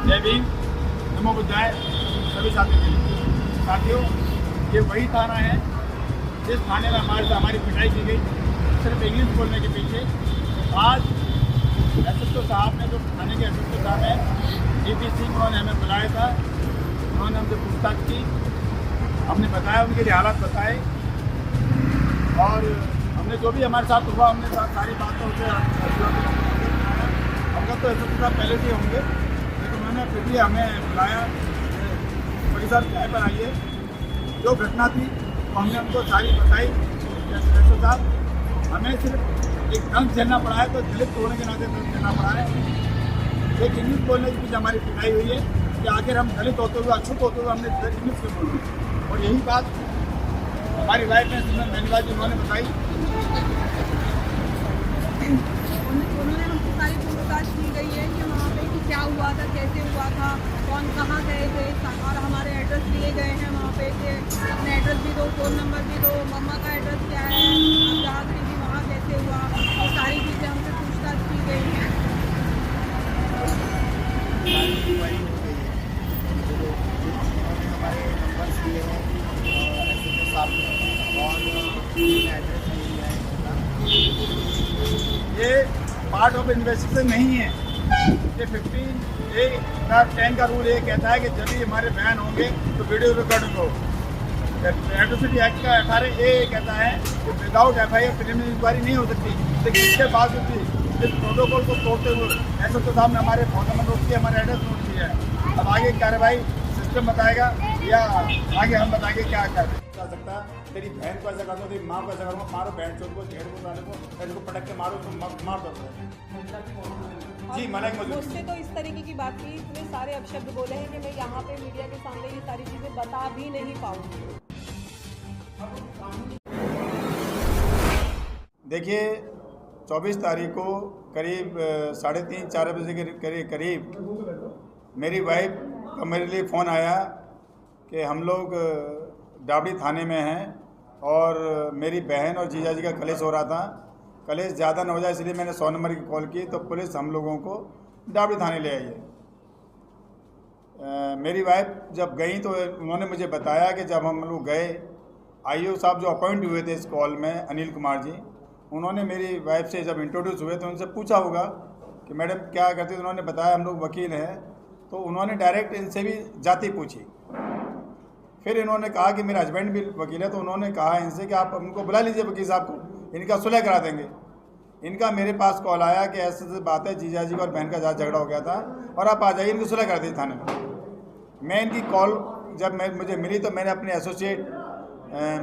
जय भीम, नमो बुद्धाय सभी साथियों के लिए। साथियों, ये वही थाना है जिस थाने में हमारी पिटाई की गई सिर्फ इंग्लिश बोलने के पीछे। आज एसएसओ साहब ने, जो थाने के एसएसओ साहब हैं डीपी सिंह, उन्होंने हमें बुलाया था। उन्होंने हमसे पूछताछ की, हमने बताया, उनके लिए हालात बताए और हमने जो भी हमारे साथ हुआ हमने सारी बातों से अवगत तो एसएसओ साहब पहले से होंगे, लेकिन उन्होंने फिर भी हमें बुलाया। बड़ी साहब चाय पर आइए, जो घटना थी वो हमने उनको सारी बताई। एसएसओ साहब, हमें सिर्फ एक दंग झेलना पड़ा है, तो दलित होने के नाते दंग झेलना पड़ा है। एक इंग्लिश बोलने के पीछे हमारी पिटाई हुई है कि आखिर हम दलित होते हुए, अछूत होते हुए हमने इंग्लिश क्यों बोली। और यही बात हमारी वाइफ ने, सिमरन बेनीवाल जी, उन्होंने बताई। उन्होंने हमको सारी पूछताछ की गई है कि वहाँ पे कि क्या हुआ था, कैसे हुआ था, कौन कहाँ गए थे, और हमारे एड्रेस दिए गए हैं वहाँ पे कि अपना एड्रेस भी दो, फ़ोन नंबर भी दो, मम्मा का एड्रेस क्या है, आप जहाँ गई थी वहाँ कैसे हुआ, और सारी चीज़ें हमसे पूछताछ की गई हैं। हमारे नंबर्स दिए हैं एसएसओ साहब ने और एड्रेस नहीं दिया है। ये पार्ट ऑफ इन्वेस्टिगेशन नहीं है। ये 15A का 10 का रूल ये कहता है कि जब भी हमारे बयान होंगे तो वीडियो रिकॉर्डिंग हो। एट्रोसिटी एक्ट का 18A कहता है कि विदाउट FIR प्रिलिमिनरी इंक्वायरी नहीं हो सकती। लेकिन इसके बावजूद भी इस प्रोटोकॉल को तोड़ते हुए एसएसओ साहब ने हमारे फोन नंबर नोट किया, हमारे एड्रेस नोट किया है। अब आगे कार्रवाई सिस्टम बताएगा या आगे हम बताएंगे क्या कर सकता। तेरी बहन को ऐसा करूँगा, तेरी माँ को ऐसा करूँगा, मारो बहन चोट को, झेड़ को, साले को, इनको पटक के मारो, उसको मार दो। जी, मना की मौजूद मुझसे तो इस तरीके की बात की, इतने सारे अपशब्द बोले हैं कि मैं यहाँ पे मीडिया के सामने ये सारी चीज़ें बता भी नहीं पाऊँगी। देखिए, 24 तारीख को करीब 3:30-4 बजे के करीब मेरी वाइफ का मेरे लिए फ़ोन आया कि हम लोग डाबड़ी थाने में हैं और मेरी बहन और जीजा जी का कलेश हो रहा था। कलेश ज़्यादा न हो जाए इसलिए मैंने 100 नंबर की कॉल की, तो पुलिस हम लोगों को डाबड़ी थाने ले आई है। मेरी वाइफ जब गई तो उन्होंने मुझे बताया कि जब हम लोग गए, IO साहब जो अपॉइंट हुए थे इस कॉल में, अनिल कुमार जी, उन्होंने मेरी वाइफ से जब इंट्रोड्यूस हुए तो उनसे पूछा होगा कि मैडम क्या करते, तो उन्होंने बताया हम लोग वकील हैं। तो उन्होंने डायरेक्ट इनसे भी जाति पूछी। फिर इन्होंने कहा कि मेरा हस्बैंड भी वकील है, तो उन्होंने कहा इनसे कि आप उनको बुला लीजिए वकील साहब को, इनका सुलह करा देंगे। इनका मेरे पास कॉल आया कि ऐसे बात है, जीजा जी का और बहन का ज़्यादा झगड़ा हो गया था और आप आ जाइए, इनको सुलह कर दीजिए थाने में। मैं इनकी कॉल जब मुझे मिली तो मैंने अपने एसोसिएट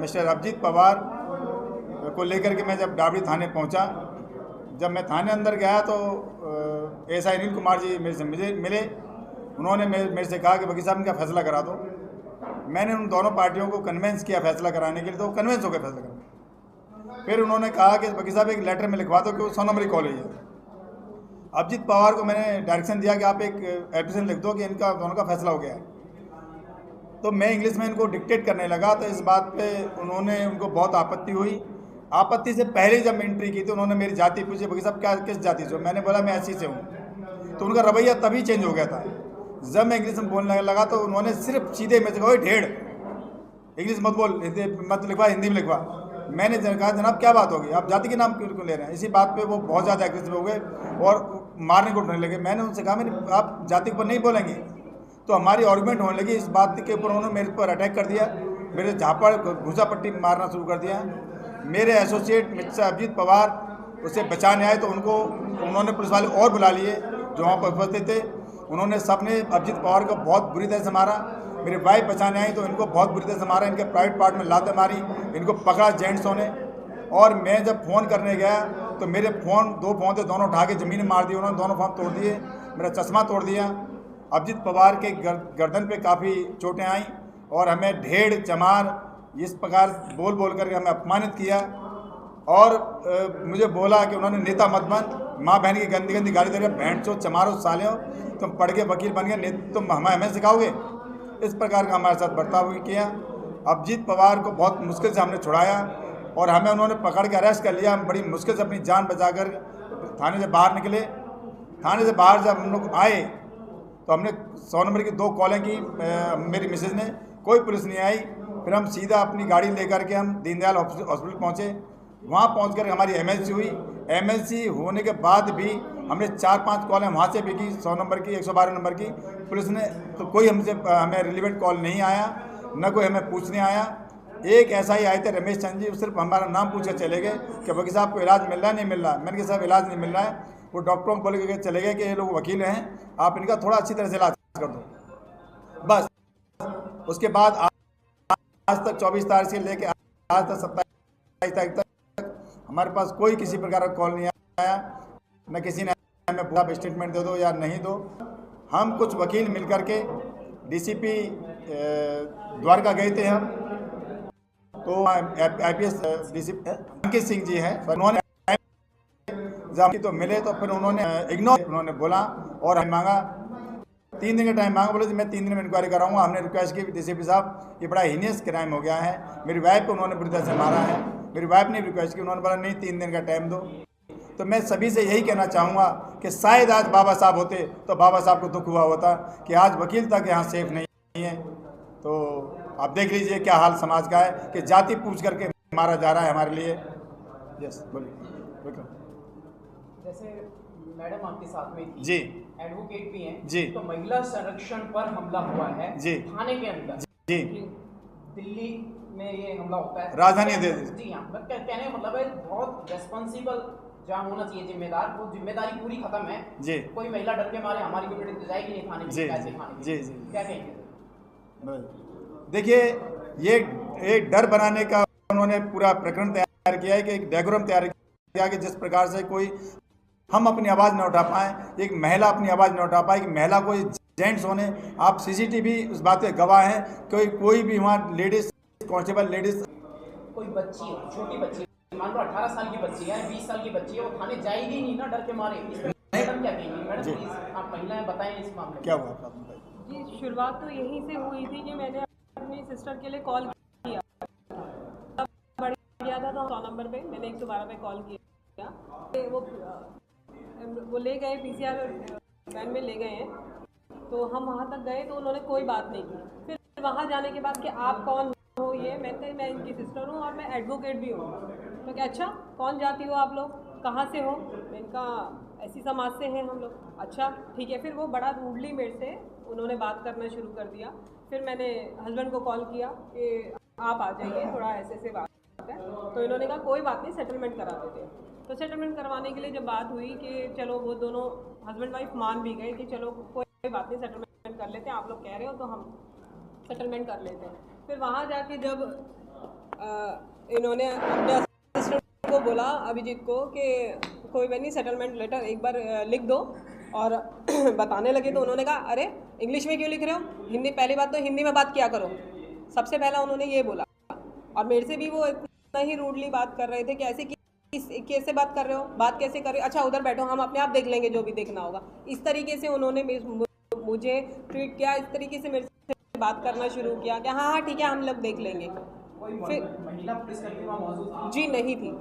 मिस्टर अभिजीत पवार को लेकर के मैं जब डाबड़ी थाने पहुंचा, जब मैं थाने अंदर गया तो एसआई अनिल कुमार जी मेरे से मिले। उन्होंने मेरे से कहा कि वकील साहब इनका फैसला करा दो। मैंने उन दोनों पार्टियों को कन्वेंस किया फैसला कराने के लिए, तो वो कन्वेंस हो गए फैसला कराने। फिर उन्होंने कहा कि वकील साहब एक लेटर में लिखवा दो कि वो 100 नंबर की कॉलेज है। अभिजीत पवार को मैंने डायरेक्शन दिया कि आप एक एप्लीकेशन लिख दो कि इनका दोनों का फैसला हो गया है। तो मैं इंग्लिश में इनको डिक्टेट करने लगा, तो इस बात पे उनको बहुत आपत्ति हुई। आपत्ति से पहले जब मैं एंट्री की तो उन्होंने मेरी जाति पूछी, वकील साहब क्या किस जाति से हो? मैंने बोला मैं ऐसी से हूँ। तो उनका रवैया तभी चेंज हो गया था। जब मैं इंग्लिश में बोलने लगा तो उन्होंने सिर्फ सीधे में कहा, ढेड़ इंग्लिश मत बोल, मत लिखवा, हिंदी में लिखवा। मैंने कहा जनाब क्या बात होगी, आप जाति के नाम क्यों ले रहे हैं? इसी बात पे वो बहुत ज़्यादा एग्रेसिव हो गए और मारने को उठने लगे। मैंने उनसे कहा आप जाति के ऊपर नहीं बोलेंगे, तो हमारी आर्गूमेंट होने लगी। इस बात के ऊपर उन्होंने मेरे पर अटैक कर दिया, मेरे झापड़ घुसा पट्टी मारना शुरू कर दिया। मेरे एसोसिएट मिस्टर अभिजीत पवार उसे बचाने आए तो उन्होंने पुलिस वाले और बुला लिए जो वहाँ पर उपस्थित थे। उन्होंने सबने अभिजीत पवार को बहुत बुरी तरह से मारा। मेरी वाइफ बचाने आई तो इनको बहुत बुरी तरह से मारा, इनके प्राइवेट पार्ट में लातें मारी, इनको पकड़ा जेंट्सों ने। और मैं जब फ़ोन करने गया तो मेरे दो फ़ोन थे, दोनों उठा के ज़मीन में मार दिए उन्होंने, दोनों फ़ोन तोड़ दिए, मेरा चश्मा तोड़ दिया। अभिजीत पवार के गर्दन पे काफ़ी चोटें आईं और हमें ढेड़ चमार इस प्रकार बोल बोल कर हमें अपमानित किया। और मुझे बोला कि उन्होंने नेता मत बन, माँ बहन की गंदी गंदी गाली दे रहे, बहन चो चमारो साले हो, तुम पढ़ के वकील बन गए, तुम हमें सिखाओगे। इस प्रकार का हमारे साथ बर्ताव किया। अभिजीत पवार को बहुत मुश्किल से हमने छुड़ाया और हमें उन्होंने पकड़ के अरेस्ट कर लिया। हम बड़ी मुश्किल से अपनी जान बचाकर थाने से बाहर निकले। थाने से बाहर जब हम लोग आए तो हमने 100 नंबर की 2 कॉलें की मेरी मिसेज ने, कोई पुलिस नहीं आई। फिर हम सीधा अपनी गाड़ी लेकर के हम दीनदयाल हॉस्पिटल पहुँचे। वहाँ पहुँचकर हमारी एमएलसी हुई। एमएलसी होने के बाद भी हमने 4-5 कॉलें वहाँ से भी की, 100 नंबर की, 112 नंबर की। पुलिस ने तो कोई हमें रिलेवेंट कॉल नहीं आया, न कोई हमें पूछने आया। एक ऐसा ही आए थे रमेश चंद जी, सिर्फ हमारा नाम पूछ कर चले गए कि वकील साहब को इलाज मिल रहा है, नहीं मिल रहा है। मैंने कहा साहब इलाज नहीं मिल रहा है। वो डॉक्टरों को बोल के चले गए कि ये लोग वकील हैं, आप इनका थोड़ा अच्छी तरह से इलाज कर दो, बस। उसके बाद आज तक 24 तारीख से लेकर आज तक 27 तारीख तक हमारे पास कोई किसी प्रकार का कॉल नहीं आया, न किसी ने हमें पूरा स्टेटमेंट दे दो या नहीं दो। हम कुछ वकील मिल करके डीसीपी द्वारका गए थे हम, तो IPS डीसीपी अंकित सिंह जी हैं, उन्होंने तो मिले, तो फिर उन्होंने बोला और हमें मांगा 3 दिन का टाइम मांगा। बोले मैं 3 दिन में इंक्वायरी कराऊंगा। हमने रिक्वेस्ट की डीसीपी साहब ये बड़ा हीनियस क्राइम हो गया है, मेरी वाइफ को उन्होंने बुरी तरह से मारा है। मेरी वाइफ ने रिक्वेस्ट की, उन्होंने बोला नहीं 3 दिन का टाइम दो। तो मैं सभी से यही कहना चाहूँगा कि शायद आज बाबा साहब होते तो बाबा साहब को दुख हुआ होता कि आज वकील तक यहाँ सेफ नहीं है। तो आप देख लीजिए क्या हाल समाज का है कि जाति पूछ करके मारा जा रहा है हमारे लिए। यस बोलिए। जैसे मैडम आपके साथ में थी जी, एडवोकेट भी हैं जी, तो महिला संरक्षण पर हमला हुआ है जी, थाने के अंदर जी, दिल्ली में ये हमला होता है, राजधानी जी हाँ। कहने का मतलब है बहुत रेस्पॉन्सिबल जहाँ होना चाहिए जिम्मेदार, वो जिम्मेदारी पूरी खत्म है जी। कोई महिला डर के मारे हमारी कम्युनिटी तो जाएगी नहीं थाने में, जी, कैसे थाने जी, जी। क्या कहेंगे? देखिए ये एक डर बनाने का उन्होंने पूरा प्रकरण तैयार किया है कि एक डायग्राम तैयार किया कि जिस प्रकार से कोई हम अपनी आवाज़ न उठा पाएँ, एक महिला अपनी आवाज़ न उठा पाए, कि महिला कोई जेंट्स होने, आप CCTV उस बात के गवाह हैं, कोई भी वहाँ लेडीज़ कांस्टेबल लेडीज़ कोई बच्ची हो, छोटी बच्ची, मान लो 18 साल की बच्ची है, 20 साल की बच्ची है, वो थाने जाएगी नहीं ना डर के मारे। मैडम क्या कहेंगी? मैडम प्लीज आप महिलाएं बताएं इस मामले में क्या हुआ? जी शुरुआत तो यहीं से हुई थी कि मैंने अपनी सिस्टर के लिए कॉल किया, तब बढ़ गया था तो 100 नंबर पे मैंने 112 पे कॉल किया। वो ले गए PCR वैन में ले गए हैं, तो हम वहाँ तक गए तो उन्होंने कोई बात नहीं की। फिर वहाँ जाने के बाद कि आप कौन हो, ये मैं इनकी सिस्टर हूँ और मैं एडवोकेट भी हूँ। तो क्या अच्छा कौन जाती हो आप लोग, कहाँ से हो? इनका ऐसी समाज से हैं हम लोग। अच्छा ठीक है। फिर वो बड़ा रूडली मेरे से उन्होंने बात करना शुरू कर दिया। फिर मैंने हस्बैंड को कॉल किया कि आप आ जाइए, थोड़ा ऐसे बात है। तो इन्होंने कहा कोई बात नहीं, सेटलमेंट करा देते। तो सेटलमेंट करवाने के लिए जब बात हुई कि चलो वो दोनों हस्बैंड वाइफ मान भी गए कि चलो कोई बात नहीं, सेटलमेंट कर लेते हैं, आप लोग कह रहे हो तो हम सेटलमेंट कर लेते हैं। फिर वहाँ जाके जब इन्होंने अपने असिस्टेंट को बोला अभिजीत को कि कोई बात नहीं, सेटलमेंट लेटर एक बार लिख दो और बताने लगे, तो उन्होंने कहा अरे इंग्लिश में क्यों लिख रहे हो, हिंदी, पहली बात तो हिंदी में बात किया करो। सबसे पहला उन्होंने ये बोला। और मेरे से भी वो इतना ही रूडली बात कर रहे थे कि ऐसे कैसे बात कर रहे हो, बात कैसे कर रहे हो, अच्छा उधर बैठो, हम अपने आप देख लेंगे जो भी देखना होगा। इस तरीके से उन्होंने मुझे ट्रीट किया, इस तरीके से मेरे से बात करना शुरू किया कि हाँ हाँ ठीक है हम लोग देख लेंगे। फिर महिला पुलिसकर्मी वहाँ मौजूद थी? जी नहीं थी,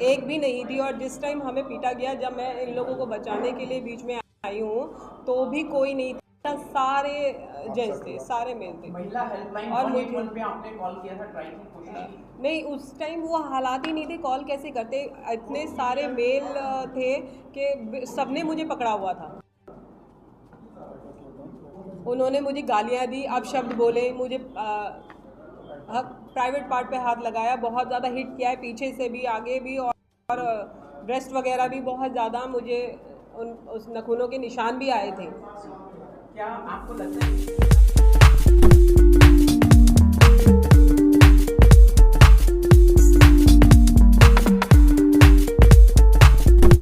एक भी नहीं थी। और जिस टाइम हमें पीटा गया, जब मैं इन लोगों को बचाने के लिए बीच में आई हूँ, तो भी कोई नहीं था, सारे जेंट्स थे, सारे मेल थे। महिला हेल्पलाइन और 181 पे आपने कॉल किया था, ट्राई की, कोशिश की? नहीं, उस टाइम वो हालात ही नहीं थे, कॉल कैसे करते, इतने सारे मेल थे कि सबने मुझे पकड़ा हुआ था। उन्होंने मुझे गालियाँ दी, अपशब्द बोले, मुझे प्राइवेट पार्ट पे हाथ लगाया, बहुत ज़्यादा हिट किया है, पीछे से भी आगे भी, और ब्रेस्ट वगैरह भी बहुत ज़्यादा, मुझे उस नखूनों के निशान भी आए थे। क्या आपको लगता है